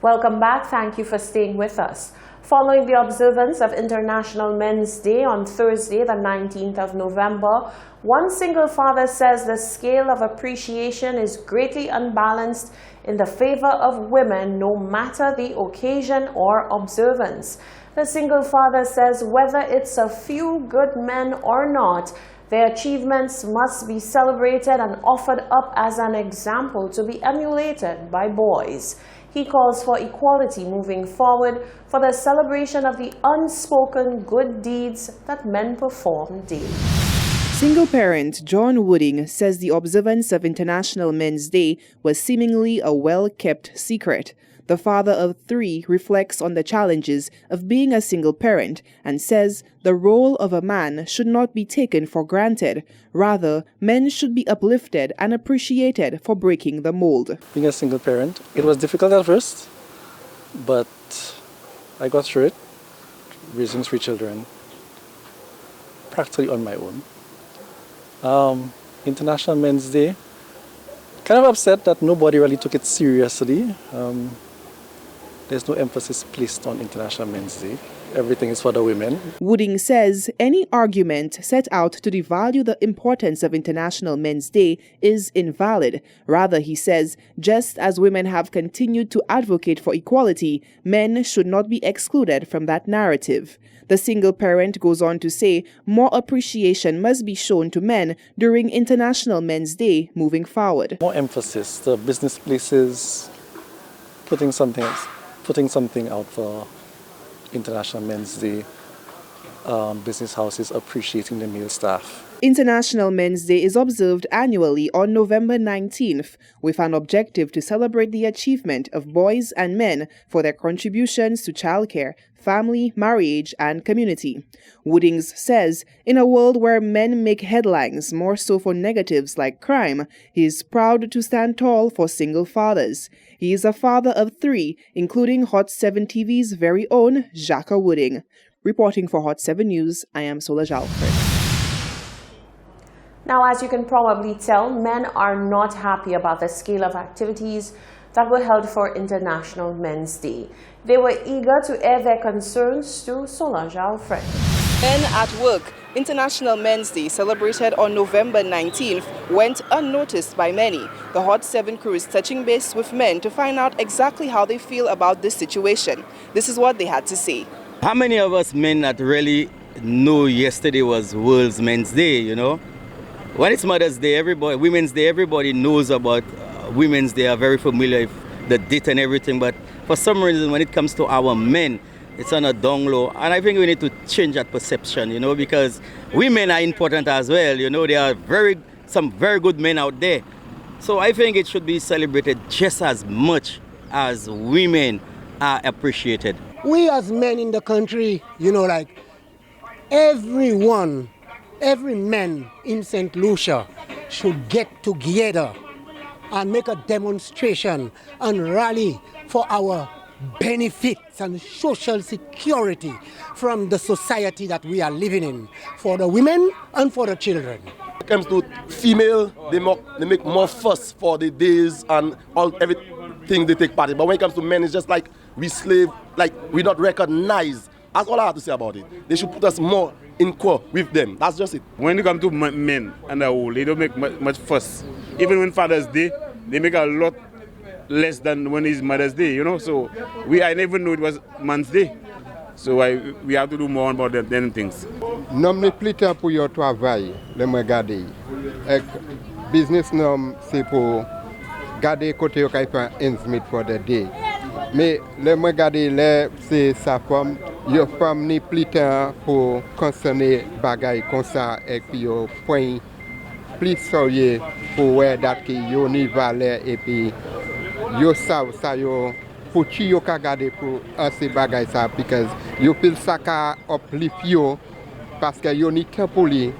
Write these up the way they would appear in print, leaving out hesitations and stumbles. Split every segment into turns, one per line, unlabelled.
Welcome back. Thank you for staying with us. Following the observance of International Men's Day on Thursday, the 19th of November, one single father says the scale of appreciation is greatly unbalanced in the favor of women, no matter the occasion or observance. The single father says whether it's a few good men or not, their achievements must be celebrated and offered up as an example to be emulated by boys. He calls for equality moving forward for the celebration of the unspoken good deeds that men perform daily.
Single parent John Wooding says the observance of International Men's Day was seemingly a well-kept secret. The father of 3 reflects on the challenges of being a single parent and says the role of a man should not be taken for granted. Rather, men should be uplifted and appreciated for breaking the mold.
Being a single parent, it was difficult at first, but I got through it, raising 3 children, practically on my own. International Men's Day, kind of upset that nobody really took it seriously. There's no emphasis placed on International Men's Day. Everything is for the women.
Wooding says any argument set out to devalue the importance of International Men's Day is invalid. Rather, he says, just as women have continued to advocate for equality, men should not be excluded from that narrative. The single parent goes on to say more appreciation must be shown to men during International Men's Day moving forward.
More emphasis, the business places putting something out for International Men's Day, business houses appreciating the male staff.
International Men's Day is observed annually on November 19th with an objective to celebrate the achievement of boys and men for their contributions to childcare, family, marriage, and community. Woodings says, in a world where men make headlines more so for negatives like crime, he is proud to stand tall for single fathers. He is a father of 3, including Hot 7 TV's very own Jacques Wooding. Reporting for Hot 7 News, I am Solange Alfred.
Now, as you can probably tell, men are not happy about the scale of activities that were held for International Men's Day. They were eager to air their concerns to Solange Alfred.
Men at work. International Men's Day, celebrated on November 19th, went unnoticed by many. The Hot 7 crew is touching base with men to find out exactly how they feel about this situation. This is what they had to say.
How many of us men that really know yesterday was World Men's Day, you know? When it's Mother's Day, Women's Day, everybody knows about Women's Day, are very familiar with the date and everything, but for some reason when it comes to our men, it's on a down low, and I think we need to change that perception, you know, because women are important as well, you know, there are some very good men out there. So I think it should be celebrated just as much as women are appreciated.
We as men in the country, you know, like every man in St. Lucia should get together and make a demonstration and rally for our benefits and social security from the society that we are living in, for the women and for the children.
When it comes to female, they make more fuss for the days and everything they take part in. But when it comes to men, it's just like we slave, like we're not recognized. That's all I have to say about it. They should put us more in core with them. That's just it.
When it comes to men and the whole, they don't make much fuss. Even when Father's Day, they make a lot less than when it's Mother's Day, you know. So I never knew it was Man's Day. So we have to do more about them things.
Nom plus temps pour your travail, le moi garder. Business nom c'est pour garder côté au faire ends meet for the day. Mais le moi garder là c'est sa femme, yo femme ni plus temps pour concerner bagay comme ça et puis yo point plus sérieux pour voir that ki yo ni valeur et puis yo savent ça yo pour qui yo ka garder pour ces bagay ça because yo feel ça ka uplift yo parce que yo ni temps pour lui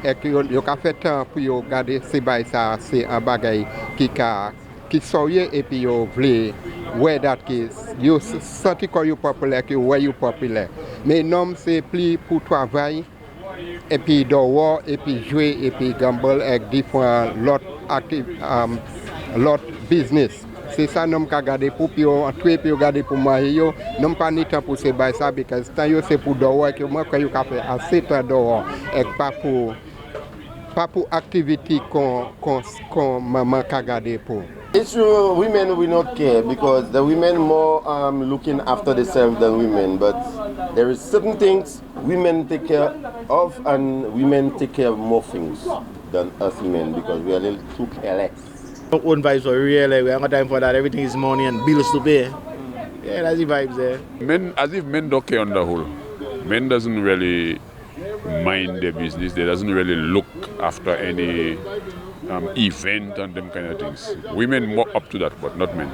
et que yo ka fait temps pour yo garder ces bagay ça c'est un bagay qui sérieux et puis yo vle where that ki yo senti ko yo populaire que where you populaire mais non c'est plus pour travail et puis dehors et puis jouer et puis gamble avec différents lot business. C'est ça nom ka gade pou pio, twee pio gade pou mari yo, nom pa ni tan pou se bay sa because tan yo c'est pour dehors que moi quand yo ka fait assez temps dehors et pas pour activité qu'on maman ka gade pour.
It's true, women will not care because the women more looking after themselves than women. But there is certain things women take care of, and women take care of more things than us men because we are a little too careless.
Our own vibes are real. We haven't got time for that. Everything is money and bills to pay. Yeah, that's the vibes there.
Men, as if men don't care on the whole. Men doesn't really mind their business. They doesn't really look after any event and them kind of things. Women more up to that, but not men.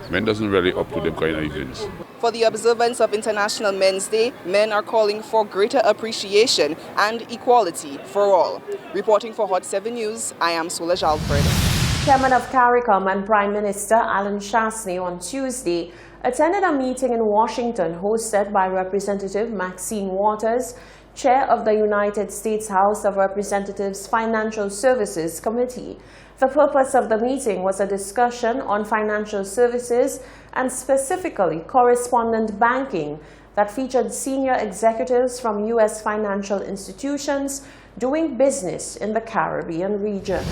Men doesn't really up to them kind of events.
For the observance of International Men's Day, men are calling for greater appreciation and equality for all. Reporting for Hot 7 News, I am Solange Alfred.
Chairman of CARICOM and Prime Minister Alan Shastney on Tuesday attended a meeting in Washington hosted by Representative Maxine Waters, Chair of the United States House of Representatives Financial Services Committee. The purpose of the meeting was a discussion on financial services and specifically correspondent banking that featured senior executives from U.S. financial institutions doing business in the Caribbean region.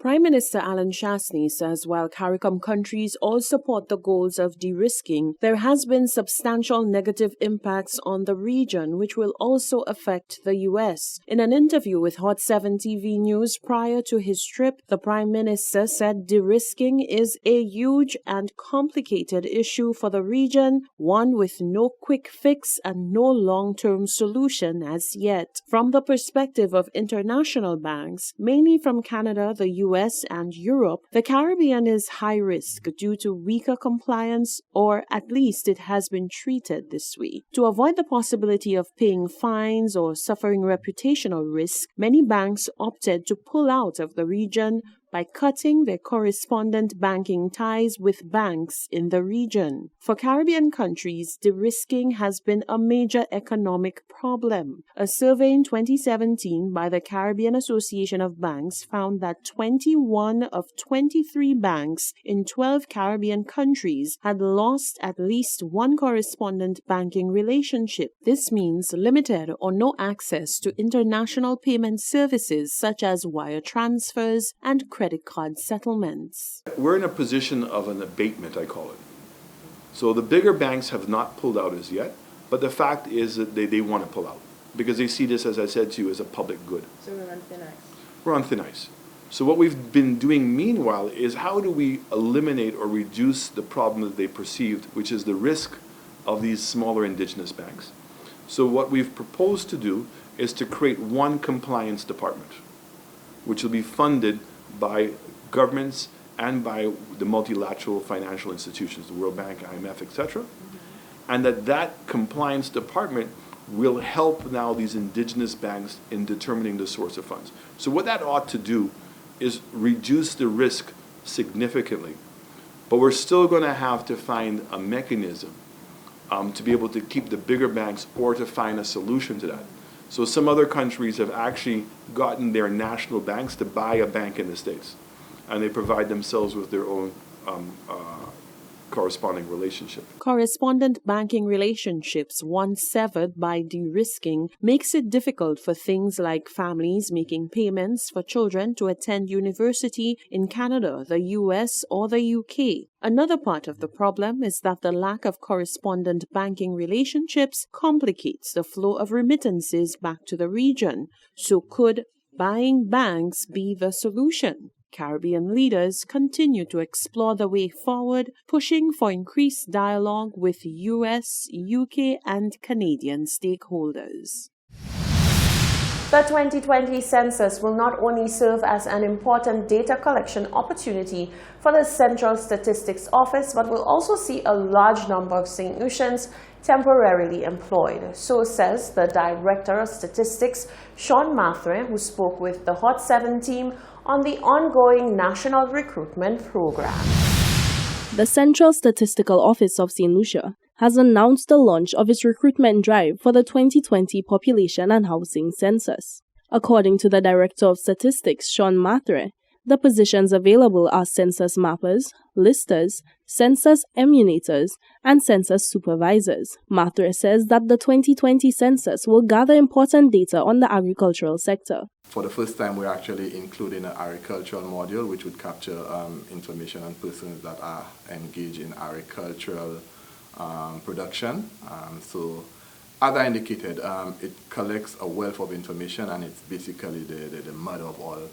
Prime Minister Alan Shastney says while CARICOM countries all support the goals of de-risking, there has been substantial negative impacts on the region which will also affect the U.S. In an interview with Hot 7 TV News prior to his trip, the Prime Minister said de-risking is a huge and complicated issue for the region, one with no quick fix and no long-term solution as yet. From the perspective of international banks, mainly from Canada, the U.S. and Europe, the Caribbean is high risk due to weaker compliance, or at least it has been treated this way. To avoid the possibility of paying fines or suffering reputational risk, many banks opted to pull out of the region by cutting their correspondent banking ties with banks in the region. For Caribbean countries, de-risking has been a major economic problem. A survey in 2017 by the Caribbean Association of Banks found that 21 of 23 banks in 12 Caribbean countries had lost at least one correspondent banking relationship. This means limited or no access to international payment services such as wire transfers and credit card settlements.
We're in a position of an abatement, I call it. So the bigger banks have not pulled out as yet, but the fact is that they want to pull out because they see this, as I said to you, as a public good.
So we're on thin ice.
We're on thin ice. So what we've been doing meanwhile is how do we eliminate or reduce the problem that they perceived, which is the risk of these smaller indigenous banks. So what we've proposed to do is to create one compliance department, which will be funded by governments and by the multilateral financial institutions, the World Bank, IMF, etc. And that compliance department will help now these indigenous banks in determining the source of funds. So what that ought to do is reduce the risk significantly. But we're still going to have to find a mechanism to be able to keep the bigger banks or to find a solution to that. So some other countries have actually gotten their national banks to buy a bank in the States, and they provide themselves with their own corresponding relationship.
Correspondent banking relationships, once severed by de-risking, makes it difficult for things like families making payments for children to attend university in Canada, the US, or the UK. Another part of the problem is that the lack of correspondent banking relationships complicates the flow of remittances back to the region. So could buying banks be the solution? Caribbean leaders continue to explore the way forward, pushing for increased dialogue with US, UK, and Canadian stakeholders. The 2020 census will not only serve as an important data collection opportunity for the Central Statistics Office, but will also see a large number of St. Lucians temporarily employed. So says the Director of Statistics, Sean Mathre, who spoke with the Hot 7 team on the ongoing National Recruitment Program.
The Central Statistical Office of St. Lucia has announced the launch of its recruitment drive for the 2020 Population and Housing Census. According to the Director of Statistics, Sean Mathre, The positions available are census mappers, listers, census emulators, and census supervisors. Mathre says that the 2020 census will gather important data on the agricultural sector.
For the first time, we're actually including an agricultural module which would capture information on persons that are engaged in agricultural production. So, as I indicated, it collects a wealth of information, and it's basically the mother of all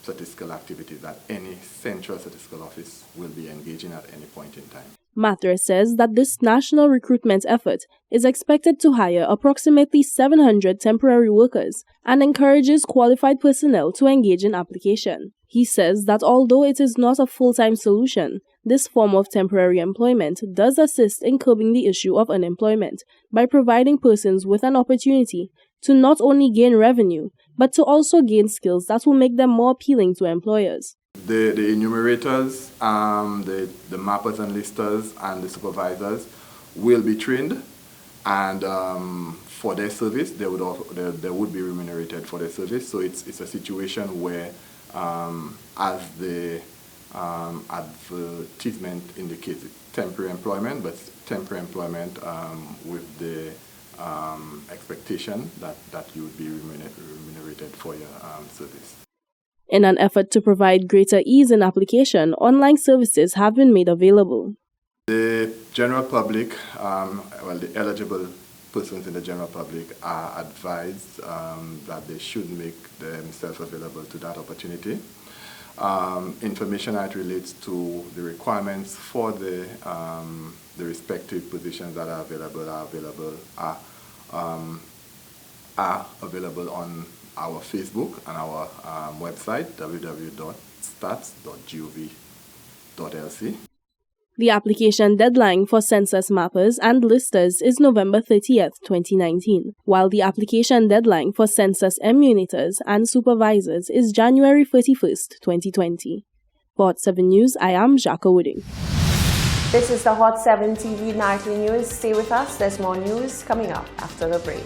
statistical activities that any central statistical office will be engaging at any point in time.
Mathre says that this national recruitment effort is expected to hire approximately 700 temporary workers and encourages qualified personnel to engage in application. He says that although it is not a full-time solution, this form of temporary employment does assist in curbing the issue of unemployment by providing persons with an opportunity to not only gain revenue, but to also gain skills that will make them more appealing to employers.
The enumerators, the mappers and listers, and the supervisors will be trained, and for their service, they would be remunerated for their service. So it's a situation where, as the advertisement indicates, temporary employment, but temporary employment with the expectation that you would be remunerated for your service.
In an effort to provide greater ease in application, online services have been made available.
The general public, the eligible persons in the general public are advised that they should make themselves available to that opportunity. Information that relates to the requirements for the respective positions that are available on our Facebook and our website, www.stats.gov.lc.
The application deadline for census mappers and listers is November 30th, 2019, while the application deadline for census emulators and supervisors is January 31st, 2020. For Hot 7 News, I am Jacques Wooding.
This is the Hot 7 TV Nightly News. Stay with us. There's more news coming up after the break.